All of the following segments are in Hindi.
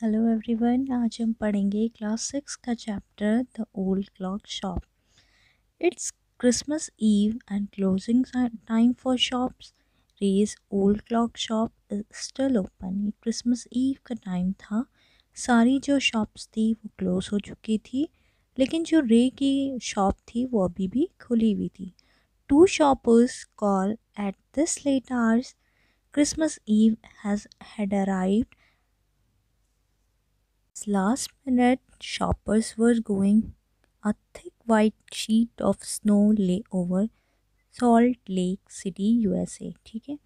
Hello everyone. आज हम पढ़ेंगे क्लास 6 का chapter the old clock shop. It's Christmas Eve and closing time for shops. Ray's old clock shop is still open. ये क्रिसमस ईव का टाइम था। सारी जो शॉप्स थी वो क्लोज हो चुकी थी, लेकिन जो रे की शॉप थी वो अभी भी खुली हुई थी। Two shoppers call at this late hours. Christmas Eve has had arrived. Last minute, shoppers were going. A thick white sheet of snow lay over salt lake city USA. ठीक है,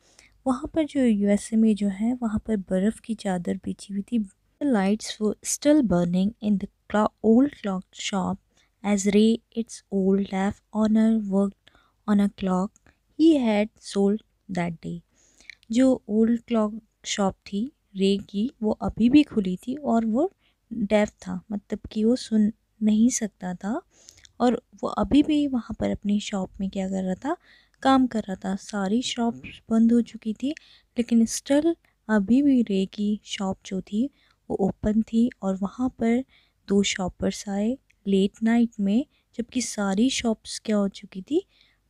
वहाँ पर जो यूएसए में जो है वहाँ पर बर्फ़ की चादर बिछी हुई थी। The lights were still burning in the old clock shop as Ray its old laugh owner worked on a clock he had sold that day. जो ओल्ड क्लॉक शॉप थी रे की वो अभी भी खुली थी और वो डेफ था, मतलब कि वो सुन नहीं सकता था, और वो अभी भी वहाँ पर अपनी शॉप में क्या कर रहा था, काम कर रहा था। सारी शॉप्स बंद हो चुकी थी, लेकिन स्टिल अभी भी रे की शॉप जो थी वो ओपन थी। और वहाँ पर दो शॉपर्स आए लेट नाइट में, जबकि सारी शॉप्स क्या हो चुकी थी,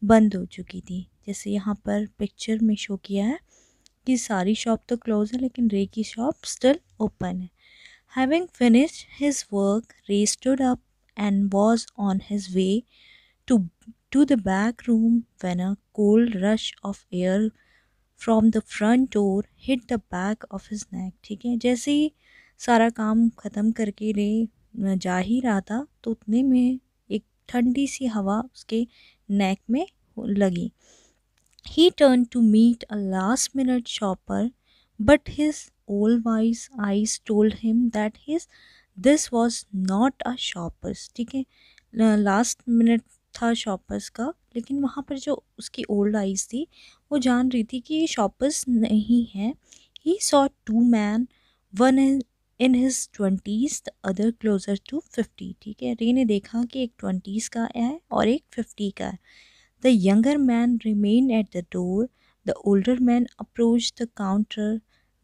बंद हो चुकी थी। जैसे यहाँ पर पिक्चर में शो किया है कि सारी शॉप तो क्लोज है लेकिन रे की शॉप स्टिल ओपन है। Having finished his work, Ray stood up and was on his way to, to the back room when a cold rush of air from the front door hit the back of his neck। ठीक है, जैसे ही सारा काम ख़त्म करके रे जा ही रहा था तो उतने में एक ठंडी सी हवा उसके नेक में लगी। He turned to meet a last minute shopper, but his old wise eyes told him that this was not a shopper's। ठीक है, लास्ट मिनट था शॉपर्स का, लेकिन वहाँ पर जो उसकी ओल्ड आइज थी वो जान रही थी कि ये शॉपर्स नहीं है। He saw two man, one in his twenties the other closer to 50। ठीक है, रे ने देखा कि एक 20s का है और एक 50 का है। The younger man remained at the door. The older man approached the counter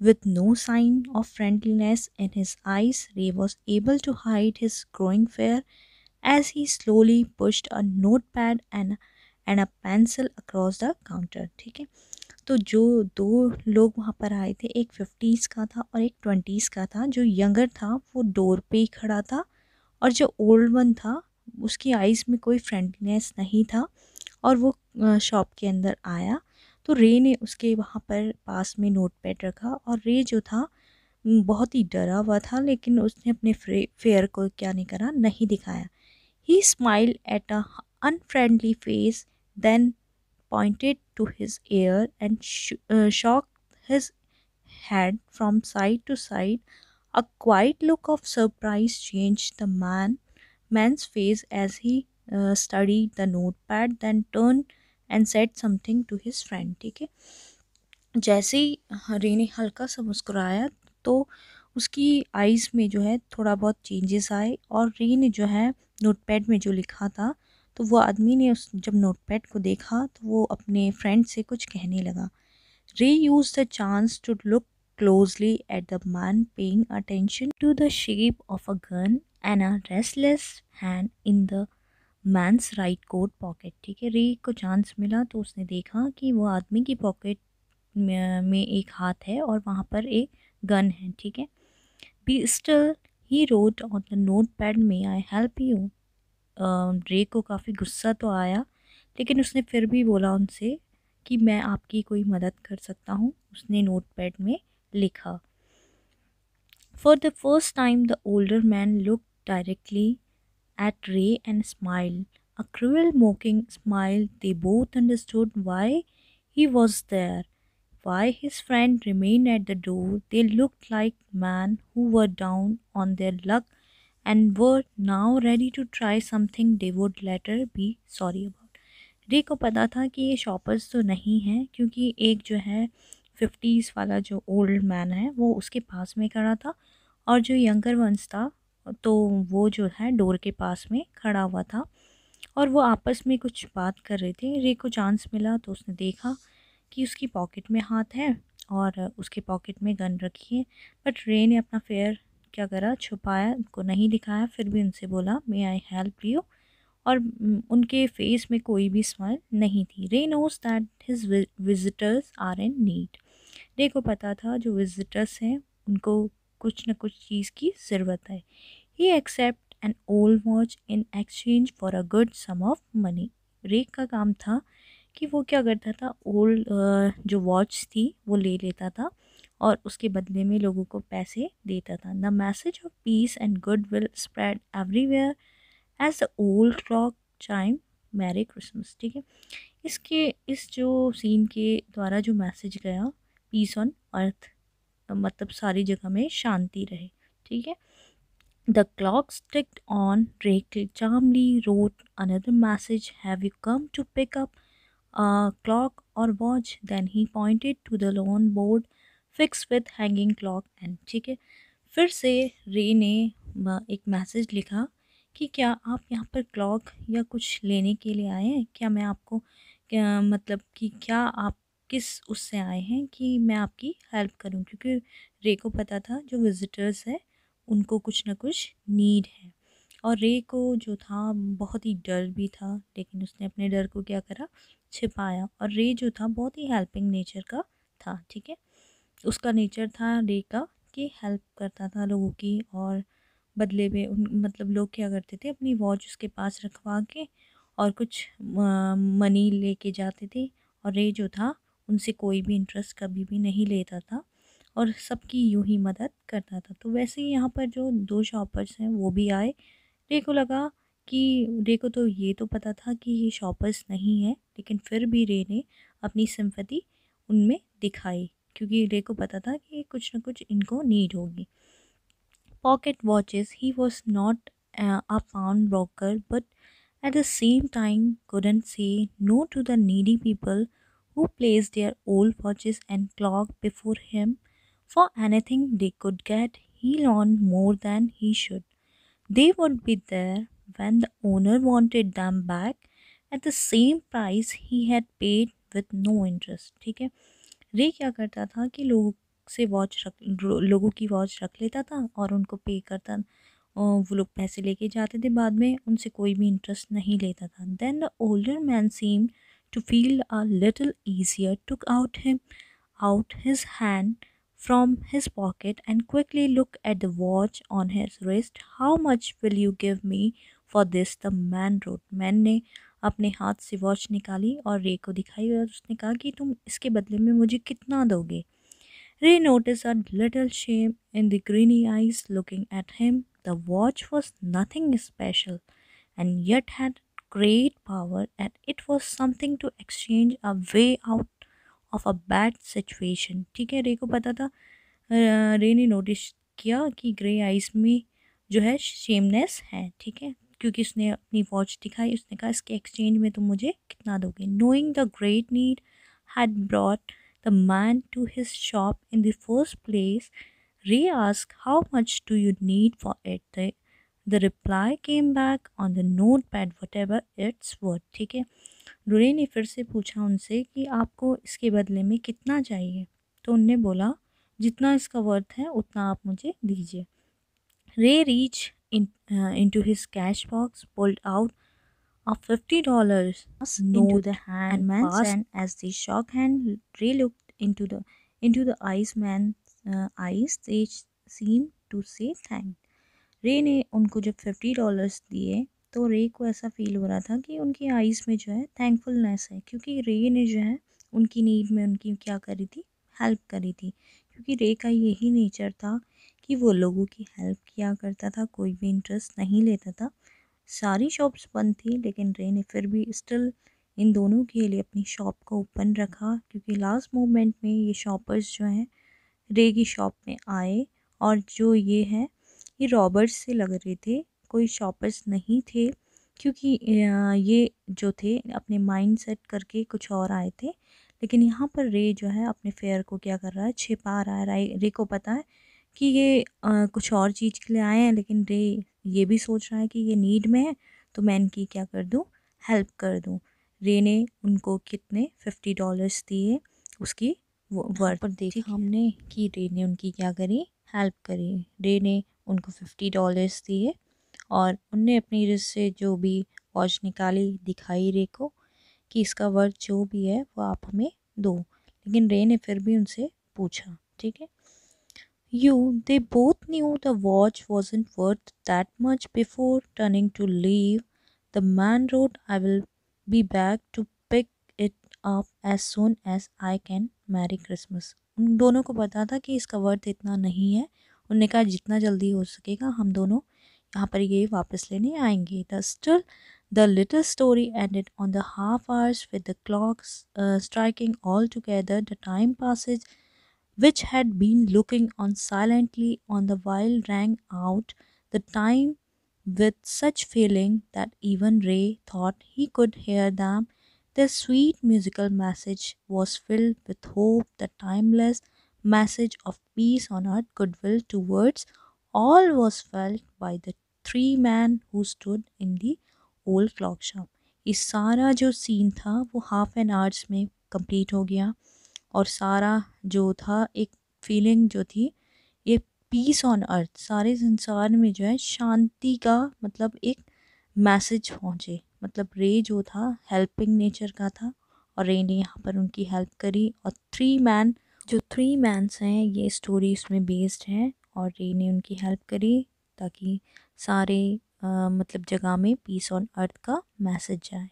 with no sign of friendliness in his eyes. Ray was able to hide his growing fear as he slowly pushed a notepad and a pencil across the counter। ठीक है, तो जो दो लोग वहाँ पर आए थे, एक 50s का था और एक 20s का था। जो यंगर था वो डोर पे ही खड़ा था, और जो ओल्ड वन था उसकी आइज़ में कोई फ्रेंडलीनेस नहीं था, और वो शॉप के अंदर आया। तो रे ने उसके वहाँ पर पास में नोटपैड रखा, और रे जो था बहुत ही डरा हुआ था, लेकिन उसने अपने फेयर को क्या नहीं करा, नहीं दिखाया। He smiled at a unfriendly face, then pointed to his ear and shocked his head from side to side. A quiet look of surprise changed the man's face as he studied the notepad, then turned and said something to his friend। ठीक है, जैसे ही रे ने हल्का सा मुस्कुराया तो उसकी आइज़ में जो है थोड़ा बहुत चेंजेस आए, और रे ने जो है नोटपैड में जो लिखा था, तो वो आदमी ने उस जब नोटपैड को देखा तो वो अपने फ्रेंड से कुछ कहने लगा। Ray used the chance to look closely at the man, paying attention to the shape of a gun and a restless hand in the man's right coat pocket। ठीक है, रे को चांस मिला तो उसने देखा कि वो आदमी की पॉकेट में एक हाथ है और वहाँ पर एक गन है। ठीक है, be still he wrote on the note pad, may I help you. रे को काफ़ी गुस्सा तो आया, लेकिन उसने फिर भी बोला उनसे कि मैं आपकी कोई मदद कर सकता हूँ। उसने नोट पैड में लिखा। For the first time the older man look directly at Ray and smiled, a cruel, mocking smile. They both understood why he was there, why his friend remained at the door. They looked like men who were down on their luck and were now ready to try something they would later be sorry about। रे को पता था कि ये शॉपर्स तो नहीं हैं, क्योंकि एक जो है 50s वाला जो ओल्ड मैन है वो उसके पास में खड़ा था, और जो यंगर वंस था तो वो जो है डोर के पास में खड़ा हुआ था, और वो आपस में कुछ बात कर रहे थे। रे को चांस मिला तो उसने देखा कि उसकी पॉकेट में हाथ है और उसके पॉकेट में गन रखी है, बट रे ने अपना फेयर क्या करा, छुपाया, उनको नहीं दिखाया, फिर भी उनसे बोला मे आई हेल्प यू। और उनके फेस में कोई भी स्माइल नहीं थी। Ray knows that his visitors are in need. Ray को पता था जो विजिटर्स हैं उनको कुछ न कुछ चीज़ की ज़रूरत है। He accept an old watch in exchange for a good sum of money. Ray का काम था कि वो क्या करता था, ओल्ड जो वॉच थी वो ले लेता था और उसके बदले में लोगों को पैसे देता था। The message of peace and good will spread everywhere as the old clock chime merry Christmas. ठीक है, इसके इस जो सीन के द्वारा जो मैसेज गया, पीस ऑन अर्थ, मतलब सारी जगह में शांति रहे। ठीक है, the clock ticked on. Drake calmly wrote another message. Have you come to pick up a clock or watch? Then he pointed to the lawn board fixed with hanging clock and ठीक है, फिर से रे ने एक मैसेज लिखा कि क्या आप यहाँ पर क्लॉक या कुछ लेने के लिए आए हैं? क्या मैं आपको क्या मतलब कि क्या आप किस उससे आए हैं कि मैं आपकी हेल्प करूँ? क्योंकि रे को पता था जो विजिटर्स है उनको कुछ ना कुछ नीड है। और रे को जो था बहुत ही डर भी था, लेकिन उसने अपने डर को क्या करा, छिपाया। और रे जो था बहुत ही हेल्पिंग नेचर का था। ठीक है, उसका नेचर था रे का कि हेल्प करता था लोगों की, और बदले में उन मतलब लोग क्या करते थे, अपनी वॉच उसके पास रखवा के और कुछ मनी लेके जाते थे। और रे जो था उनसे कोई भी इंटरेस्ट कभी भी नहीं लेता था और सबकी यूं ही मदद करता था। तो वैसे ही यहाँ पर जो दो शॉपर्स हैं वो भी आए। रे को लगा कि रे को तो ये तो पता था कि ये शॉपर्स नहीं है, लेकिन फिर भी रे ने अपनी सिंपैथी उनमें दिखाई, क्योंकि रे को पता था कि कुछ ना कुछ इनको नीड होगी। Pocket watches, he was not a pawnbroker, but at the same time couldn't say no to the needy people who placed their old watches and clock before him for anything they could get. He learned more than he should. They would be there when the owner wanted them back at the same price he had paid with no interest. ठीक है, रे क्या करता था कि लोगों से वॉच रख लोगों की वॉच रख लेता था और उनको पे करता, और वो लोग पैसे लेके जाते थे बाद में, उनसे कोई भी इंटरेस्ट नहीं लेता था। Then the older man seem to feel a little easier, took out his hand from his pocket and quickly looked at the watch on his wrist. How much will you give me for this? The man wrote. Man ने अपने हाथ से वॉच निकाली और रे को दिखाई और उसने कहा कि तुम इसके बदले में मुझे कितना दोगे? Ray noticed a little shame in the greeny eyes looking at him. The watch was nothing special and yet had great power, and it was something to exchange a way out of a bad situation. ठीक है, रे को पता था, रे ने नोटिस किया कि ग्रे आइज में जो है शेमनेस है। ठीक है, क्योंकि उसने अपनी वॉच दिखाई, उसने कहा इसके एक्सचेंज में तुम मुझे कितना दोगे? Knowing the great need had brought the man to his shop in the first place, Ray asked, how much do you need for it? The reply came back on the notepad, whatever it's worth. ठीक है, रे ने फिर से पूछा उनसे कि आपको इसके बदले में कितना चाहिए? तो उनने बोला जितना इसका वर्थ है उतना आप मुझे दीजिए। रे reach into his cash box, pulled out a $50 into the hand and man's hand. As the shock hand, Ray looked into the eyes man's eyes. They seemed to say thank. रे ने उनको जब $50 दिए तो रे को ऐसा फील हो रहा था कि उनकी आइज़ में जो है थैंकफुलनेस है, क्योंकि रे ने जो है उनकी नीड में उनकी क्या करी थी, हेल्प करी थी। क्योंकि रे का यही नेचर था कि वो लोगों की हेल्प किया करता था, कोई भी इंटरेस्ट नहीं लेता था। सारी शॉप्स बंद थी, लेकिन रे ने फिर भी स्टिल इन दोनों के लिए अपनी शॉप को ओपन रखा, क्योंकि लास्ट मोमेंट में ये शॉपर्स जो हैं रे की शॉप में आए, और जो ये हैं ये रॉबर्स से लग रहे थे, कोई शॉपर्स नहीं थे, क्योंकि ये जो थे अपने माइंड सेट करके कुछ और आए थे। लेकिन यहाँ पर रे जो है अपने फेयर को क्या कर रहा है, छिपा रहा है। रे को पता है कि ये कुछ और चीज़ के लिए आए हैं, लेकिन रे ये भी सोच रहा है कि ये नीड में है तो मैं इनकी क्या कर दूँ, हेल्प कर दूँ। रे ने उनको कितने $50 दिए उसकी वर्थ पर देखा हमने कि रे ने उनकी क्या करी, हेल्प करी। रे ने उनको $50 दिए और उनने अपनी रिस्ट से जो भी वॉच निकाली दिखाई रे को कि इसका वर्थ जो भी है वो आप हमें दो। लेकिन रे ने फिर भी उनसे पूछा, ठीक है। They both knew the watch wasn't worth that much before turning to leave. The man wrote, I will be back to pick it up as soon as I can. Merry Christmas. उन दोनों को पता था कि इसका वर्थ इतना नहीं है। उनने कहा जितना जल्दी हो सकेगा हम दोनों यहाँ पर ये वापस लेने आएंगे। The little story ended on the half hours with the clocks striking all together. The time passes which had been looking on silently on the while rang out the time with such feeling that even Ray thought he could hear them. Their sweet musical message was filled with hope, the timeless message of peace on earth, goodwill towards all was felt by the three men who stood in the old clock shop. ये सारा जो सीन था वो हाफ एन आवर्स में कंप्लीट हो गया और सारा जो था एक फीलिंग जो थी ये पीस ऑन अर्थ, सारे संसार में जो है शांति का मतलब एक मैसेज पहुँचे। मतलब रे जो था हेल्पिंग नेचर का था और रे ने यहाँ पर उनकी हेल्प करी और थ्री मैन्स हैं ये स्टोरी इसमें बेस्ड है और रे ने उनकी हेल्प करी ताकि सारे मतलब जगह में पीस ऑन अर्थ का मैसेज जाए।